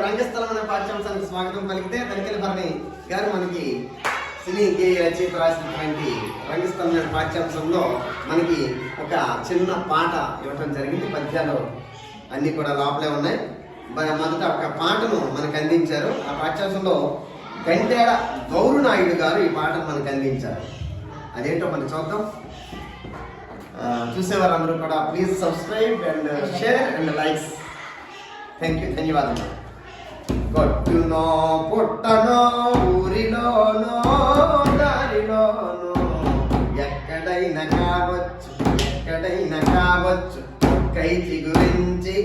రంగస్థలం అనే పాఠ్యాంశానికి స్వాగతం పలికితే తనిఖీల భరణి గారు మనకి సినీ గేయ రచయిత రాసినటువంటి రంగస్థలం అనే పాఠ్యాంశంలో మనకి ఒక చిన్న పాట ఇవ్వటం జరిగింది. పద్యాలు అన్నీ కూడా లోపలే ఉన్నాయి. మొదట ఒక పాటను మనకు అందించారు. ఆ పాఠ్యాంశంలో గంటేడ గౌరునాయుడు గారు ఈ పాటను మనకు అందించారు. అదేంటో మనం చూద్దాం. చూసేవారందరూ కూడా please subscribe and share and likes. Thank you, ధన్యవాదాలు. కొట్టునో పుట్టనో ఊరిలోనో దారిలోనో ఎక్కడైనా కావచ్చు కైచి గురించి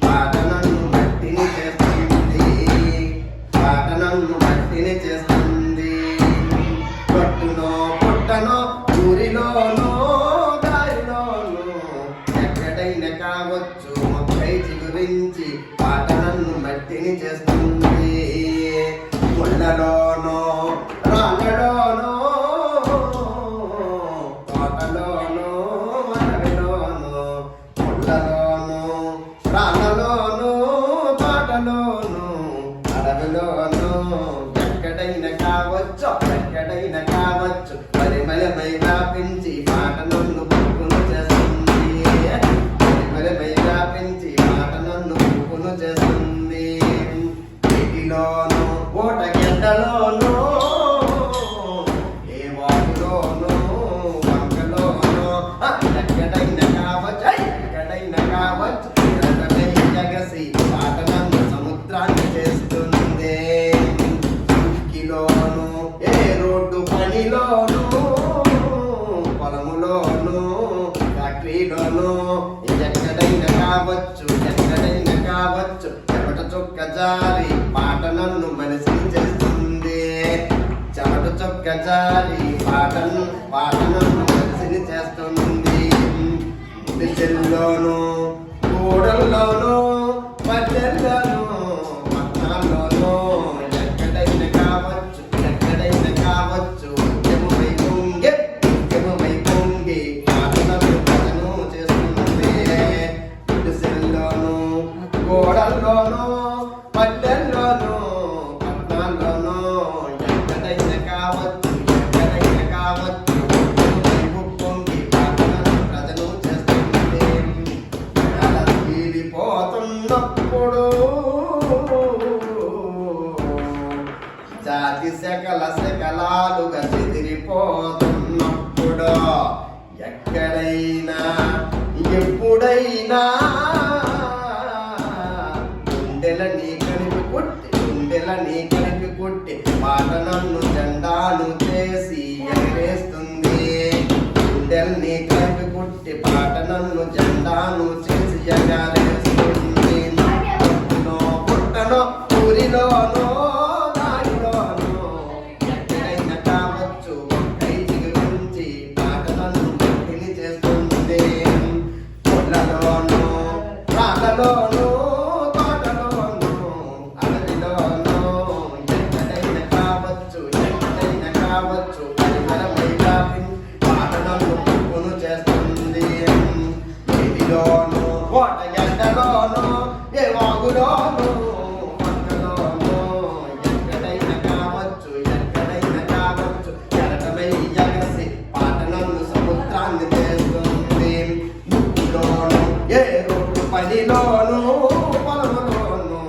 పాట నన్ను మట్టిని చేస్తుంది. కొట్టునో పుట్టనో ఊరిలోనో దారిలోనో ఎక్కడైనా కావచ్చు కైచి గురించి పాట నన్ను మట్టిని చేస్తుంది. ముళ్ళలోనో రాళ్ళలోనో తోటలోనో అడవిలోనో ముళ్ళలోనో రాళ్ళలోనో తోటలోనో అడవిలోనో ఎక్కడైనా కావచ్చు పరిమళమై వ్యాపించి పాట నన్ను పుట్టును చేస్తుంది. పరిమళమై వ్యాపించి పాట నన్ను పుట్టును చేస్తుంది. ఇంటిలోనో ఓట గెడ్డలోనో ఏ వాటిలోనో వంకలోనో ఎక్కడైనా కావచ్చు జగసి పాట నన్ను సముద్రాన్ని చేస్తుంది. కిలోను ఏ రోడ్డు పనిలోను పొలములోను ఫ్యాక్టరీలోను ఎక్కడైనా కావచ్చు చెమట చొక్క జారి పాట నన్ను మనసుని చేస్తుంది. చెమట చొక్క జారి పాట నన్ను మనసుని చేస్తుంది. దిశల్లోను కూడల్లోను పల్లెల్లోను పట్టణాల్లోను ఎక్కడైనా కావచ్చు ఉద్యమమై పొంగి పాట నన్ను ప్రజను చేస్తుంది. దిశల్లోను కూడల్లోను పల్లెల్లోను పట్టణాల్లోను ఎక్కడైనా కావచ్చు పొంగి పాట నన్ను ప్రజను చేస్తుంది. అలా తీరిపోతున్నప్పుడు జాతి శకలాలుగా చెదిరిపోతున్నప్పుడు ఎక్కడైనా ఎప్పుడైనా గుండెలని కలిపి కొట్టి పాట నన్ను జెండాను చేసి ఎగరేస్తుంది. గుండెల్ని కలిపి కొట్టి పాట నన్ను జెండాను చేసి ఎగరేస్తుంది. పుట్టనో ఊరిలోనో దారిలోనో ఎక్కడైనా కావచ్చు కైచి గురించి పాట నన్ను మట్టిని చేస్తుంది. పొలలోనో రాళ్ళలోనో తోటలోనో అడవిలోనో ఎక్కడైనా కావచ్చు పరిమళమై వ్యాపించి పాట నన్ను పుట్టును చేస్తుంది. నీటిలోనో ఓట గడ్డలోనో ఏ వాగులోనో వంకలోనో ఎక్కడైనా కావచ్చు ఎరటమై ఎగసి పాట నన్ను సముద్రాన్ని చేస్తుంది. ముక్కులోను ఏ రోడ్డు పనిలోను పొలములోను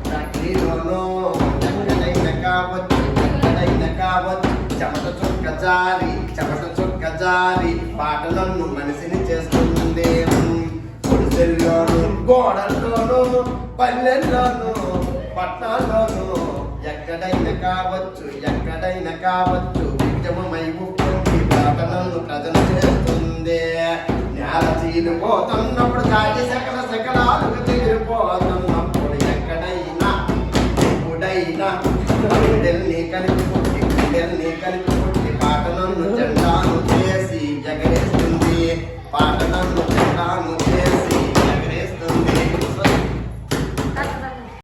ఫ్యాక్టరీలోను ఎక్కడైనా కావచ్చు చెమట చొక్క జారి పాట నన్ను మనిషిని చేస్తుంది. గుడిసెల్లోను గోడల్లోను పల్లెల్లోను పట్టణాల్లోను ఎక్కడైనా కావచ్చు ఉద్యమమై పొంగి పాట నన్ను ప్రజలు చేస్తుంది. నేల చీలిపోతున్నప్పుడు జాతి శకలాలుగా చెదిరిపోతున్నప్పుడు ఎక్కడైనా ఎప్పుడైనా గుండెల్ని కలిపి